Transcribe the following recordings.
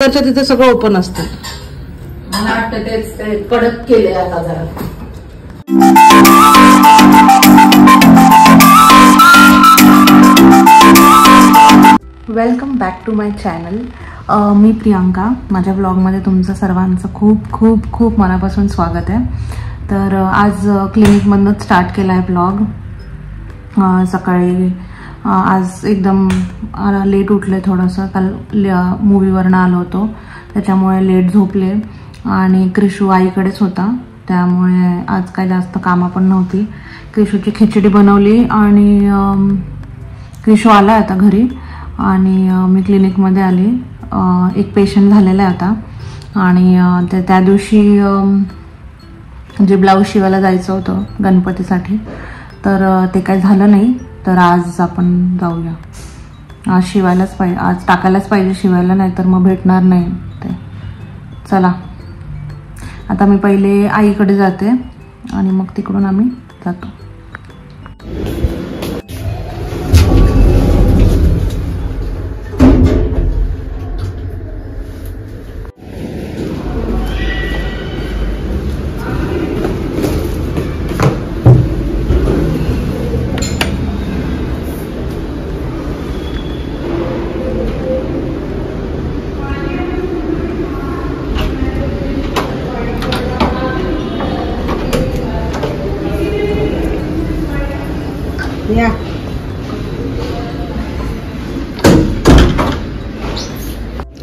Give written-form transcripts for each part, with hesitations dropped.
तिथे सगळं ओपन असतं. मला वाटतं तेच ते कडक केले आता जरा. Welcome back to my channel. मी प्रियांका. माझ्या ब्लॉगमध्ये तुमचं सर्वांचं खूप खूप खूप मनापासून स्वागत आहे. तर आज क्लिनिकमधूनच स्टार्ट केला आहे ब्लॉग. सकाळी आज एकदम लेट उठले थोडंसं. काल मूवीवरनं आलो होतो त्याच्यामुळे लेट झोपले आणि क्रिशू आईकडेच होता त्यामुळे आज काही जास्त कामं पण नव्हती. क्रिशूची खिचडी बनवली आणि क्रिशू आला आता घरी आणि मी क्लिनिकमध्ये आली. एक पेशंट झालेला आहे आता आणि त्या दिवशी जे ब्लाऊज शिवायला जायचं होतं गणपतीसाठी तर ते काही झालं नाही. तर आज आपण जाऊया. आज शिवायलाच पाहिजे, आज टाकायलाच पाहिजे शिवायला, नाही तर मग भेटणार नाही ते. चला आता मी पहिले आईकडे जाते आणि मग तिकडून आम्ही जातो.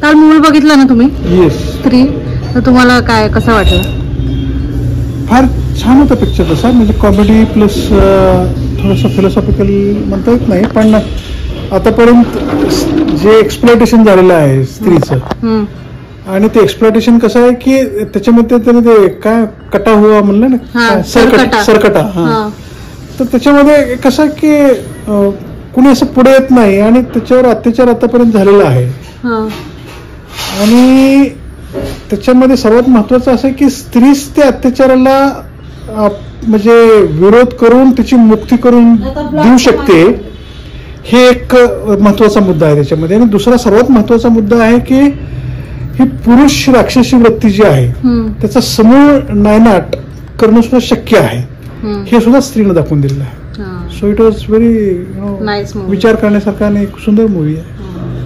काल मूवी बघितला ना तुम्ही? येस. स्त्री. तर तुम्हाला काय कसं वाटलं? फार छान होता पिक्चर तसा. म्हणजे कॉमेडी प्लस थोडंसं फिलॉसॉफिकल म्हणता येत नाही पण आतापर्यंत जे एक्सप्लॉयटेशन झालेलं आहे स्त्रीचं आणि ते एक्सप्लॉयटेशन कसं आहे की त्याच्यामध्ये त्याने ते काय कटा हुआ म्हणलं ना, सरकटा. तर त्याच्यामध्ये कसं आहे की कुणी असं पुढे येत नाही आणि त्याच्यावर अत्याचार आतापर्यंत झालेला आहे. आणि त्याच्यामध्ये सर्वात महत्वाचं असं आहे की स्त्रीच त्या अत्याचाराला म्हणजे विरोध करून त्याची मुक्ती करून देऊ शकते. हे एक महत्वाचा मुद्दा आहे त्याच्यामध्ये. आणि दुसरा सर्वात महत्वाचा मुद्दा आहे की ही पुरुष राक्षसी वृत्ती जी आहे त्याचा समूळ नायनाट करणं सुद्धा शक्य आहे. हे सुद्धा स्त्रीनं दाखवून दिलेलं आहे. सो इट वॉज व्हेरी विचार करण्यासारखा आणि एक सुंदर मूवी आहे.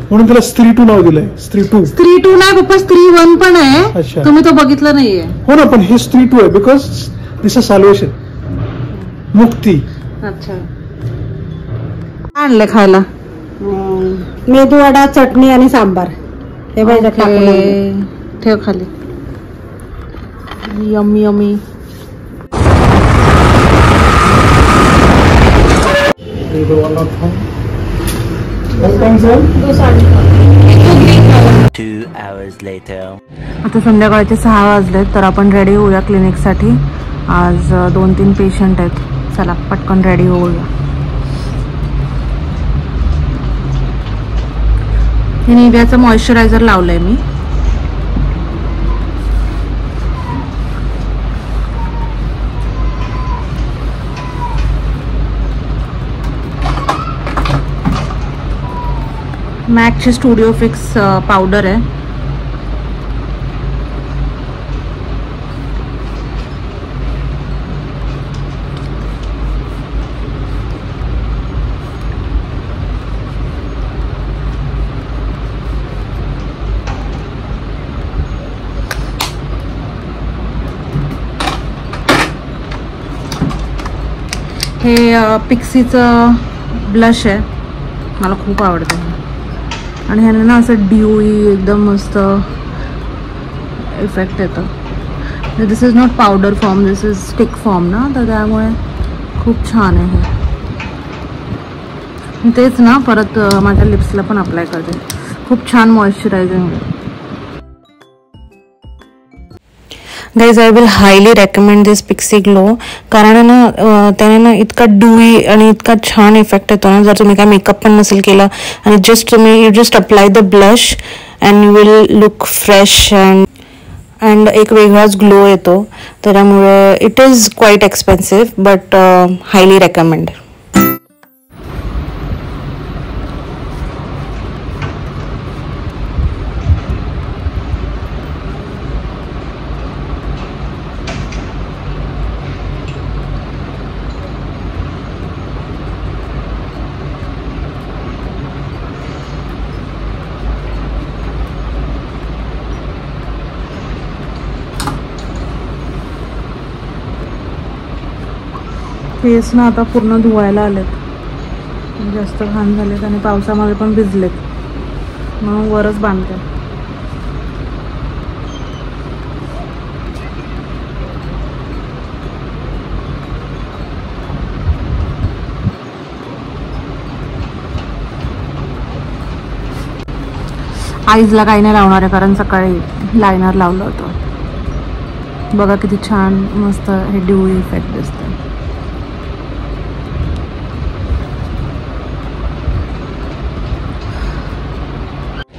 म्हणून त्याला स्त्री 2 नाव दिलंय. स्त्री 2 नाही पप्पा, स्त्री 1 पण आहे. तुम्ही तो बघितला नाहीये? हो ना, पण हे स्त्री 2 आहे बिकॉज दिस इज सॉल्युशन, मुक्ती. अच्छा. आणले खायला मेदूवडा, चटणी आणि सांबार. हे पाहिजे ठेव खाली. Yummy yummy. आता संध्याकाळचे 6 वाजले. तर आपण रेडी होऊया क्लिनिकसाठी. आज 2-3 पेशंट आहेत. चला पटकन रेडी होऊया. हे निव्याचं मॉइश्चरायझर लावलंय मी. मॅकची स्टुडिओ फिक्स पावडर आहे. हे पिक्सीचं ब्लश आहे. मला खूप आवडतं आणि ह्याने ना असं ड्यूई एकदम मस्त इफेक्ट येतो. This is not powder form, this is stick form ना, तर त्यामुळे खूप छान आहे हे. तेच ना परत माझ्या लिप्सला पण अप्लाय करते. खूप छान moisturising. Guys I will highly recommend this Pixi Glow. कारण ना त्याने ना इतका ड्यूई आणि इतका छान इफेक्ट येतो ना. जर तुम्ही काय मेकअप पण नसेल केला आणि you just apply the blush and you will look fresh and एक वेगळाच ग्लो येतो. त्यामुळे it is quite expensive but highly recommend. केस ना आता पूर्ण धुवायला आलेत, जास्त घाण झालेत आणि पावसामध्ये पण भिजलेत, म्हणून वरच बांधते. आईजला काही नाही लावणार आहे कारण सकाळी लायनर लावलं होतं. बघा किती छान मस्त हे ड्यू इफेक्ट दिसतं.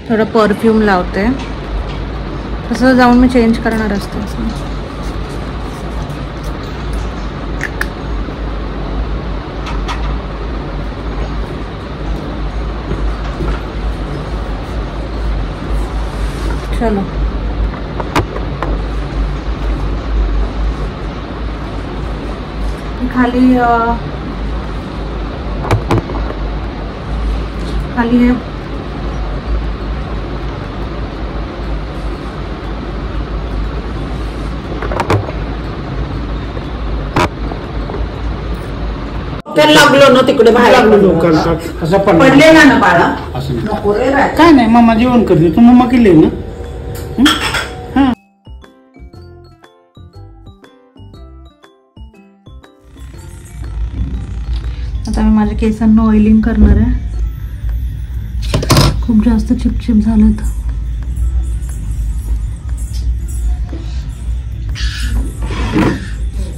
थोडं परफ्यूम लावते, तसं जाऊन मी चेंज करणार असते. चलो खाली है लागलो ना तिकडे बाहेर असं पडले ना बाळा. असं नाही. नको रे राज. काय नाही, मम्मा जेवण करते, तू मम्मा केली ना. आता मी माझ्या केसांना ऑइलिंग करणार आहे. खूप जास्त चिपचिप झालेत.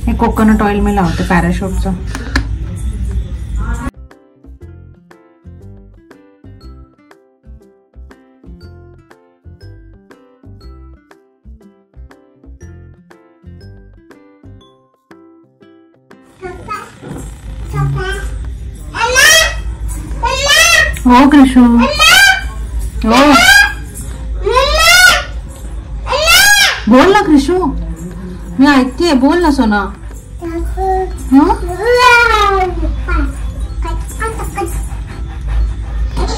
हे कोकोनट ऑइल मी लावते पॅराशूटचं. हो कृषू, हो बोल ना कृषू, मी ऐकतेय, बोल ना सोना.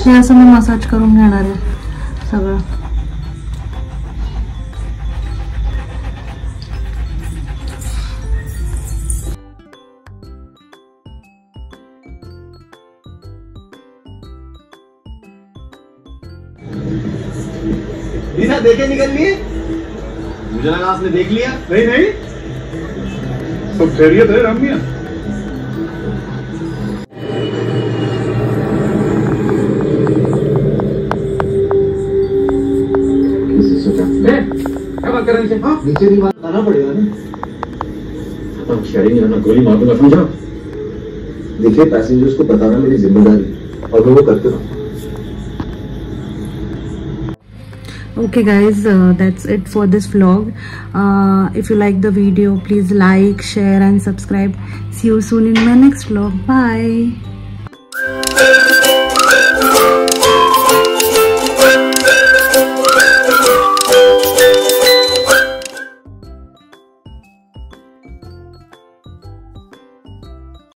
हे असं मी मसाज करून घेणार आहे सगळं. रीना देखे निकल लिए, मुझे लगा आपने देख लिया. नहीं नहीं, सब खैरियत है रामिया. क्या बात कर रहे थे? नीचे नहीं बात आना पड़ेगा ना. अब शेयरिंग रहना, गोली मार दूंगा, समझा? देखिए पैसेंजर्स को बताना मेरी जिम्मेदारी और मैं वो करते रहूँ. Okay guys, that's it for this vlog. If you like the video, please like, share and subscribe. See you soon in my next vlog. Bye.